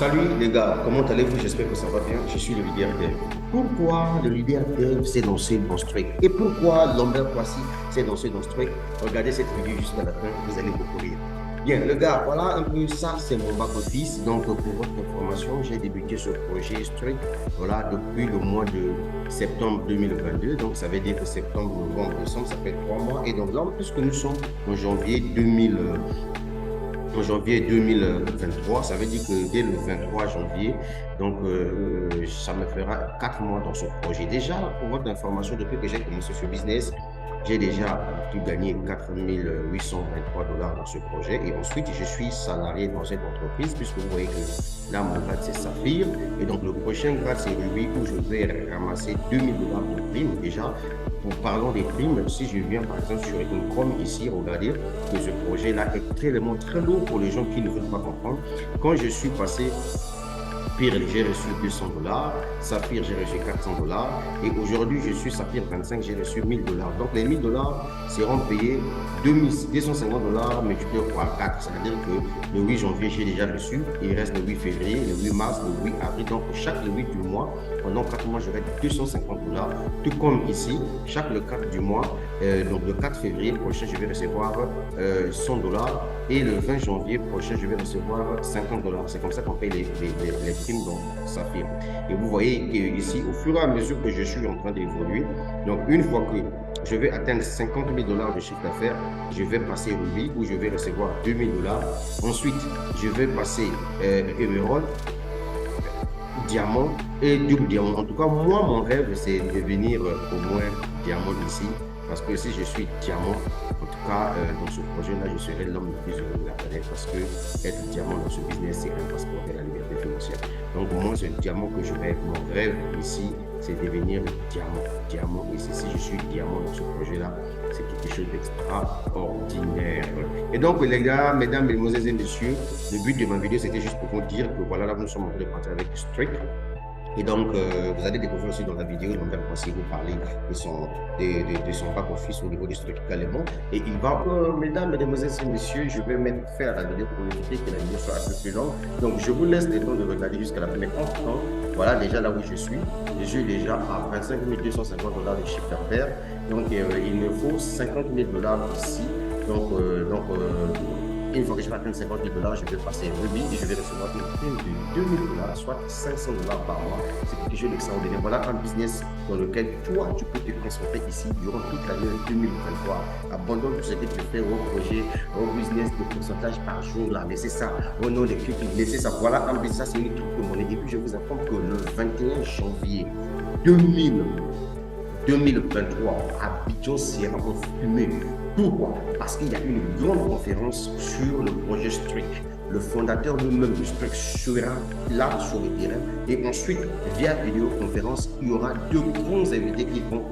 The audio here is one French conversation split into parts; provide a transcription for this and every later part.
Salut les gars, comment allez-vous? J'espère que ça va bien. Je suis le leader Dev. Pourquoi le leader Dev s'est lancé dans ce truc? Et pourquoi Lambert Kwasi s'est lancé dans ce truc? Regardez cette vidéo jusqu'à la fin, vous allez beaucoup rire. Bien, les gars, voilà un peu ça, c'est mon back-office. Donc, pour votre information, j'ai débuté ce projet Struck, voilà, depuis le mois de septembre 2022. Donc, ça veut dire que septembre, novembre, décembre, ça fait 3 mois. Et donc là, puisque nous sommes en janvier 2023, ça veut dire que dès le 23 janvier, donc ça me fera 4 mois dans ce projet. Déjà, pour votre information, depuis que j'ai commencé ce business, j'ai déjà pu gagner 4 823 dollars dans ce projet. Et ensuite, je suis salarié dans cette entreprise, puisque vous voyez que là, mon grade, c'est Saphir. Et donc, le prochain grade, c'est Ruby, où je vais ramasser 2000 dollars de primes. Déjà, pour parlant des primes, si je viens par exemple sur une Chrome ici, regardez que ce projet-là est tellement très lourd pour les gens qui ne veulent pas comprendre. Quand je suis passé Pire, j'ai reçu 200 dollars. Saphir, j'ai reçu 400 dollars. Et aujourd'hui, je suis Saphir 25, j'ai reçu 1000 dollars. Donc, les 1000 dollars seront payés 250 dollars multipliés par 4. C'est-à-dire que le 8 janvier, j'ai déjà reçu. Il reste le 8 février, le 8 mars, le 8 avril. Donc, chaque le 8 du mois, pendant 4 mois, j'aurai 250 dollars. Tout comme ici, chaque le 4 du mois, donc le 4 février prochain, je vais recevoir 100 dollars. Et le 20 janvier prochain, je vais recevoir 50 dollars. C'est comme ça qu'on paye les primes dans Saphir. Et vous voyez qu'ici, au fur et à mesure que je suis en train d'évoluer, donc une fois que je vais atteindre 50 000 dollars de chiffre d'affaires, je vais passer Ruby où je vais recevoir 2 000 dollars. Ensuite, je vais passer Emerald, diamant et double diamant. En tout cas, moi, mon rêve, c'est de devenir au moins diamant ici. Parce que si je suis diamant, en tout cas, dans ce projet-là, je serai l'homme le plus heureux de la planète parce que être diamant dans ce business, c'est un passeport de la liberté financière. Donc, moi, c'est le diamant que je rêve. Mon rêve ici, c'est devenir diamant. Diamant ici. Si je suis diamant dans ce projet-là, c'est quelque chose d'extraordinaire. Et donc, les gars, mesdames, mesdemoiselles et messieurs, le but de ma vidéo, c'était juste pour vous dire que voilà, là, nous sommes en train de partir avec Struck. Et donc, vous allez découvrir aussi dans la vidéo, Lambert Kwasi vous parler de son back-office au niveau du structure élément. Et il va, mesdames, mesdemoiselles et messieurs, je vais mettre faire la vidéo pour éviter que la vidéo soit un peu plus longue. Donc, je vous laisse le temps de regarder jusqu'à la fin. Mais en temps, voilà déjà là où je suis déjà à 25 250 dollars de chiffre d'affaires. Donc, il me faut 50 000 dollars ici. Donc, une fois que je vais atteindre 50 000 dollars, je vais passer Ruby et je vais recevoir une prime de 2 000 dollars, soit 500 dollars par mois. C'est quelque chose d'extraordinaire. Voilà un business dans lequel toi, tu peux te concentrer ici durant toute l'année 2023. Abandonne tout ce que tu fais au projet, au business de pourcentage par jour, là. Laissez ça au nom des clics, laissez ça. Voilà un business, c'est une crypto-monnaie. Et puis, je vous informe que le 21 janvier 2023, Abidjan sera en fumée. Pourquoi? Parce qu'il y a une grande conférence sur le projet Struck. Le fondateur lui-même de Struck sera là sur le terrain. Et ensuite, via vidéoconférence, il y aura 2 grands invités qui vont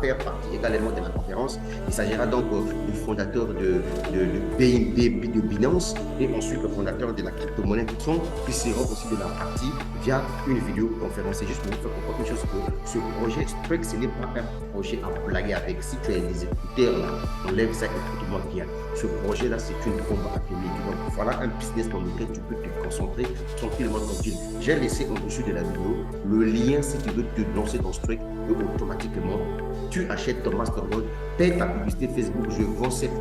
faire partie également de la conférence. Il s'agira donc du fondateur de BNB, de Binance, et ensuite le fondateur de la crypto-monnaie Tron, qui sera aussi de la partie via une vidéoconférence. C'est juste pour vous faire comprendre une chose, que ce projet Struck, ce n'est pas un projet à blaguer avec. Si tu as des écouteurs là, enlève ça, écoute-moi bien. Ce projet-là, c'est une bombe atomique. Donc voilà un business dans lequel tu peux te concentrer tranquillement, tranquille. J'ai laissé au-dessus de la vidéo le lien si tu veux te lancer dans Struck, et automatiquement tu achètes ton masterboard, paye ta publicité Facebook. Je vends cette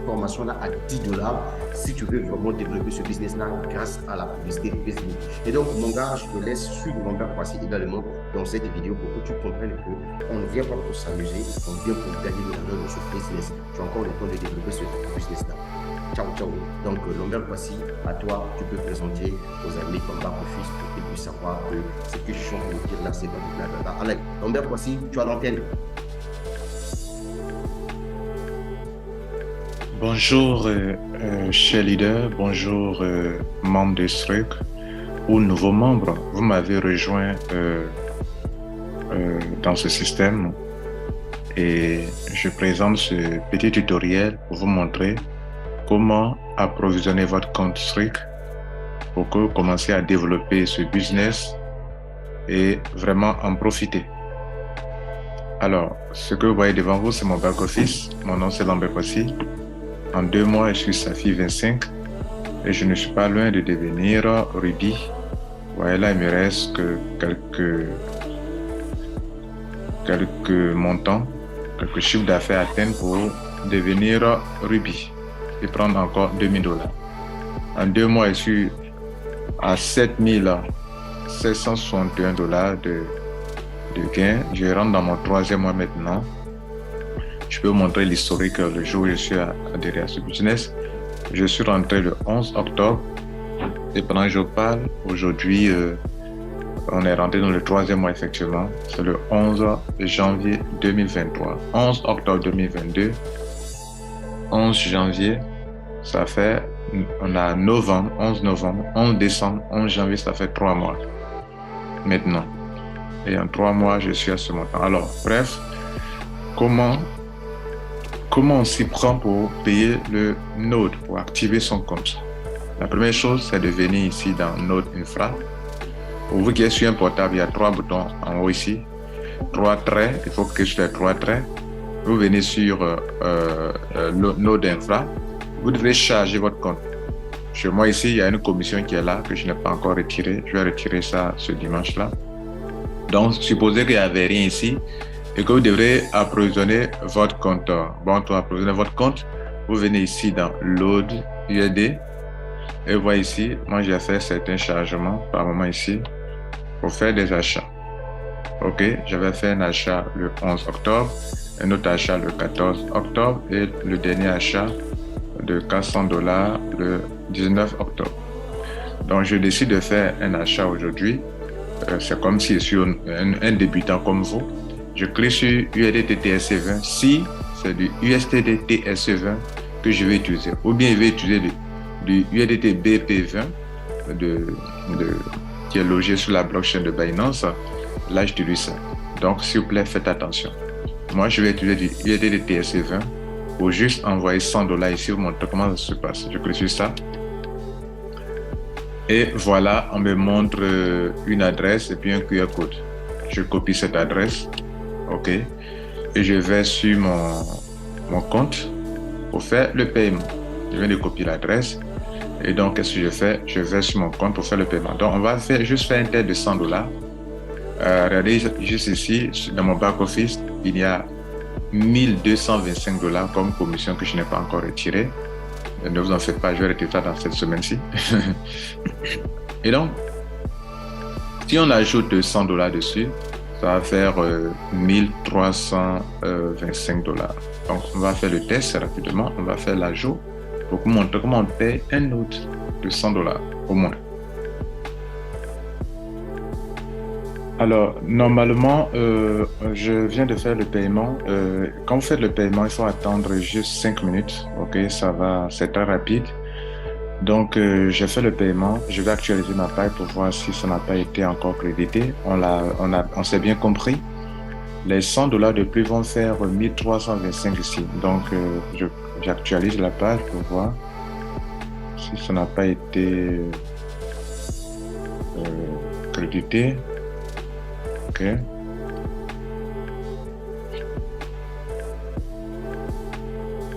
formation-là à 10 dollars si tu veux vraiment développer ce business-là grâce à la publicité Facebook. Et donc, mon gars, je te laisse suivre Lambert Kwasi également dans cette vidéo pour que tu comprennes qu'on ne vient pas pour s'amuser, on vient pour gagner de l'argent dans ce business. Tu as encore le temps de développer ce business-là. Ciao, ciao. Donc, Lambert Kwasi, à toi, tu peux présenter aux amis comme back-office pour qu'ils puissent savoir que ce que je suis en train de dire là, c'est pas du blablabla. Allez, Lambert Kwasi, tu as l'antenne. Bonjour, cher leader, bonjour, membre de Struck ou nouveau membre. Vous m'avez rejoint dans ce système et je présente ce petit tutoriel pour vous montrer comment approvisionner votre compte Struck pour que vous commenciez à développer ce business et vraiment en profiter. Alors, ce que vous voyez devant vous, c'est mon back-office. Mon nom, c'est Lambert Kwasi. En 2 mois, je suis Saphir 25 et je ne suis pas loin de devenir Ruby Voilà, là, il me reste que quelques montants, quelques chiffres d'affaires à atteindre pour devenir Ruby et prendre encore $2,000. En 2 mois, je suis à $7,761 de gain. Je rentre dans mon 3e mois maintenant. Je peux vous montrer l'historique le jour où je suis adhéré à ce business. Je suis rentré le 11 octobre et pendant que je parle, aujourd'hui, on est rentré dans le 3e mois effectivement. C'est le 11 janvier 2023. 11 octobre 2022, 11 janvier, ça fait, on a novembre, 11 novembre, 11 décembre, 11 janvier, ça fait 3 mois maintenant. Et en 3 mois, je suis à ce montant. Alors, bref, comment on s'y prend pour payer le Node, pour activer son compte? La première chose, c'est de venir ici dans Node Infra. Pour vous qui êtes sur un portable, il y a 3 boutons en haut ici, 3 traits, il faut cliquer sur les 3 traits. Vous venez sur Node Infra, vous devrez charger votre compte. Chez moi ici, il y a une commission qui est là, que je n'ai pas encore retirée. Je vais retirer ça ce dimanche-là. Donc, supposez qu'il n'y avait rien ici et que vous devrez approvisionner votre compte. Bon, pour approvisionner votre compte, vous venez ici dans Load USD et vous voyez ici, moi j'ai fait certains chargements par moment ici pour faire des achats. Ok, j'avais fait un achat le 11 octobre, un autre achat le 14 octobre et le dernier achat de $400 le 19 octobre. Donc, je décide de faire un achat aujourd'hui. C'est comme si je suis un débutant comme vous. Je clique sur USDT TRC20 si c'est du USDT TRC20 que je vais utiliser. Ou bien je vais utiliser du USDT BP20 qui est logé sur la blockchain de Binance. Là, j'utilise ça. Donc, s'il vous plaît, faites attention. Moi, je vais utiliser du USDT TRC20 pour juste envoyer $100 ici. Vous montrer comment ça se passe. Je clique sur ça. Et voilà, on me montre une adresse et puis un QR code. Je copie cette adresse. OK. Et je vais sur mon compte pour faire le paiement. Je viens de copier l'adresse. Et donc, qu'est-ce que je fais? Je vais sur mon compte pour faire le paiement. Donc, on va juste faire un test de $100. Regardez juste ici, dans mon back-office, il y a $1,225 comme commission que je n'ai pas encore retirée. Ne vous en faites pas, je vais retirer ça dans cette semaine-ci. Et donc, si on ajoute $100 dessus, ça va faire $1,325. Donc, on va faire le test rapidement. On va faire l'ajout pour vous montrer comment on paye un Node de $100 au moins. Alors, normalement, je viens de faire le paiement. Quand vous faites le paiement, il faut attendre juste 5 minutes. OK, ça va, c'est très rapide. Donc, j'ai fait le paiement. Je vais actualiser ma paille pour voir si ça n'a pas été encore crédité. On s'est bien compris. Les $100 de plus vont faire 1,325 ici. Donc, j'actualise la page pour voir si ça n'a pas été crédité. OK.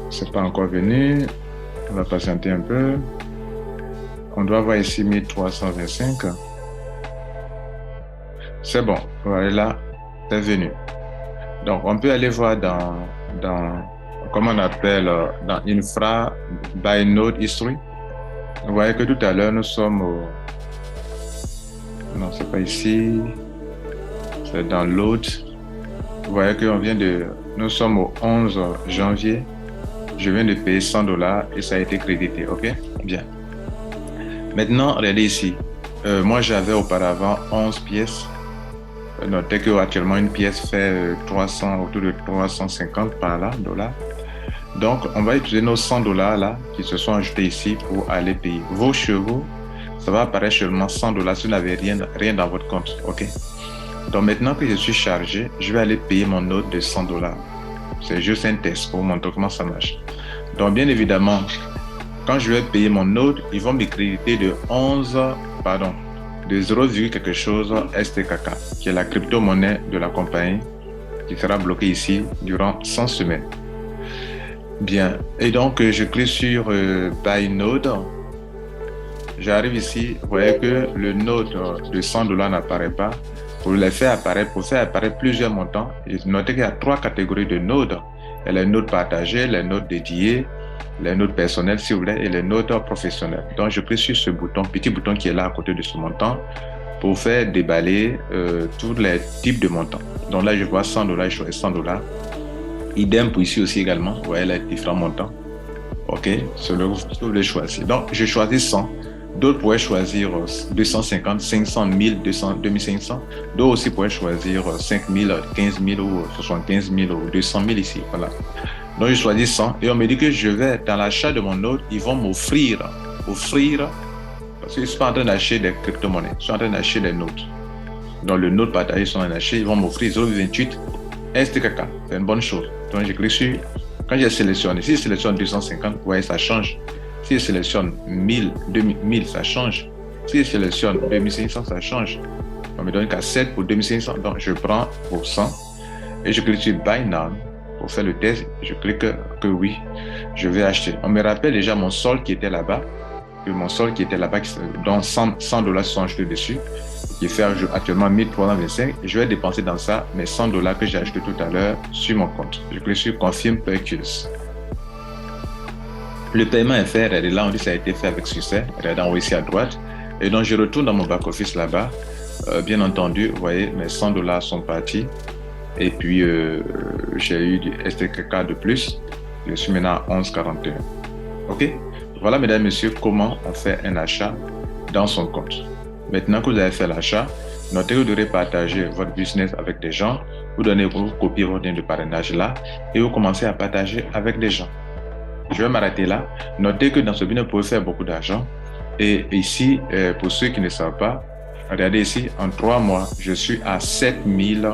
C'est pas encore venu. On va patienter un peu. On doit voir ici 1,325. C'est bon. Voilà, là, c'est venu. Donc, on peut aller voir dans comment on appelle, dans Infra by Node History. Vous voyez que tout à l'heure, nous sommes au... Non, c'est pas ici. C'est dans Load. Vous voyez que nous sommes au 11 janvier. Je viens de payer $100 et ça a été crédité. OK? Bien. Maintenant, regardez ici. Moi, j'avais auparavant 11 pièces. Notez qu'actuellement, une pièce fait autour de 350 par là, $. Donc, on va utiliser nos $100 là, qui se sont ajoutés ici pour aller payer. Vos chevaux, ça va apparaître seulement $100 si vous n'avez rien dans votre compte. OK? Donc, maintenant que je suis chargé, je vais aller payer mon Node de $100. C'est juste un test pour vous montrer comment ça marche. Donc, bien évidemment, quand je vais payer mon Node, ils vont me créditer de 0, quelque chose STKK, qui est la crypto-monnaie de la compagnie, qui sera bloquée ici durant 100 semaines. Bien. Et donc, je clique sur Buy Node. j'arrive ici, vous voyez que le node de $100 n'apparaît pas. Pour les faire apparaître, pour faire apparaître plusieurs montants, notez qu'il y a 3 catégories de nodes. Il y a les nodes partagés, les nodes dédiés, les nodes personnels, si vous voulez, et les nodes professionnels. Donc, je clique sur ce bouton, petit bouton qui est là à côté de ce montant, pour faire déballer tous les types de montants. Donc là, je vois $100, je choisis $100. Idem pour ici aussi également, vous voyez les différents montants. OK, celui que vous voulez choisir. Donc, je choisis 100. D'autres pourraient choisir 250, 500, 1000, 200, 2500. D'autres aussi pourraient choisir 5000, 15 000 ou 75 000 ou 200 000 ici. Voilà. Donc, je choisis 100 et on me dit que je vais, dans l'achat de mon node, ils vont m'offrir, parce qu'ils ne sont pas en train d'acheter des crypto-monnaies, ils sont en train d'acheter des nodes. Donc, le node partagé, ils sont en train d'acheter, ils vont m'offrir 0,28 STKK. C'est une bonne chose. Donc, je clique sur, quand j'ai sélectionné, si je sélectionne 250, vous voyez, ça change. Si je sélectionne 1000, 2000, ça change. Si je sélectionne 2500, ça change. On me donne qu'à 7 pour 2500. Donc, je prends pour 100 et je clique sur Buy Now pour faire le test. Je clique que oui, je vais acheter. On me rappelle déjà mon solde qui était là-bas. Dont $100 sont achetés dessus, qui fait actuellement 1325. Et je vais dépenser dans ça mes $100 que j'ai acheté tout à l'heure sur mon compte. Je clique sur Confirm Purchase. Le paiement est fait, et là on dit que ça a été fait avec succès, regardez en haut ici à droite. Et donc je retourne dans mon back-office là-bas. Bien entendu, vous voyez, mes $100 sont partis. Et puis j'ai eu du STKK de plus. Je suis maintenant à 11,41. OK? Voilà, mesdames et messieurs, comment on fait un achat dans son compte. Maintenant que vous avez fait l'achat, notez que vous devrez partager votre business avec des gens. Vous copiez votre lien de parrainage là et vous commencez à partager avec des gens. Je vais m'arrêter là. Notez que dans ce business, vous pouvez faire beaucoup d'argent. Et ici, pour ceux qui ne savent pas, regardez ici, en 3 mois, je suis à 7000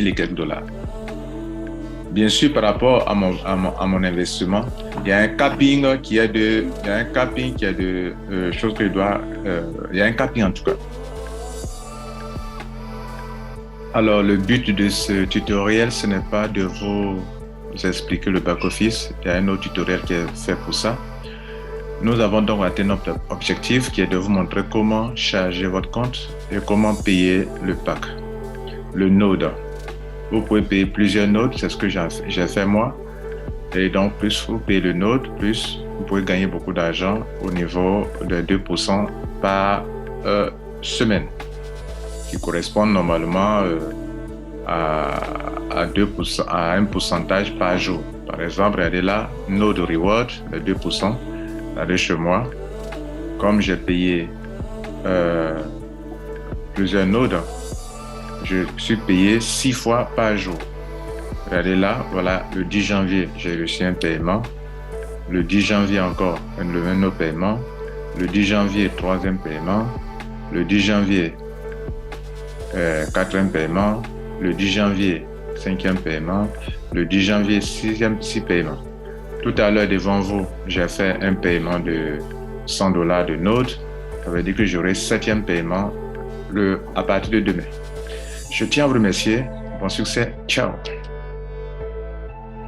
et quelques dollars. Bien sûr, par rapport à mon investissement, il y a un capping qui est de choses que je dois, il y a un capping en tout cas. Alors, le but de ce tutoriel, ce n'est pas de vous expliquer le back-office. Il y a un autre tutoriel qui est fait pour ça. Nous avons donc atteint notre objectif qui est de vous montrer comment charger votre compte et comment payer le pack, le node. Vous pouvez payer plusieurs nodes, c'est ce que j'ai fait moi. Et donc, plus vous payez le node, plus vous pouvez gagner beaucoup d'argent au niveau de 2% par semaine, qui correspond normalement à 2%, à un pourcentage par jour. Par exemple, regardez là, node reward, de 2%. Regardez chez moi, comme j'ai payé plusieurs nodes, je suis payé 6 fois par jour. Regardez là, voilà, le 10 janvier, j'ai reçu un paiement. Le 10 janvier encore, un autre paiement. Le 10 janvier, 3e paiement. Le 10 janvier, 4e paiement. Le 10 janvier, 5e paiement. Le 10 janvier, 6 paiements. Tout à l'heure, devant vous, j'ai fait un paiement de $100 de node. Ça veut dire que j'aurai 7e paiement à partir de demain. Je tiens à vous remercier. Bon succès. Ciao.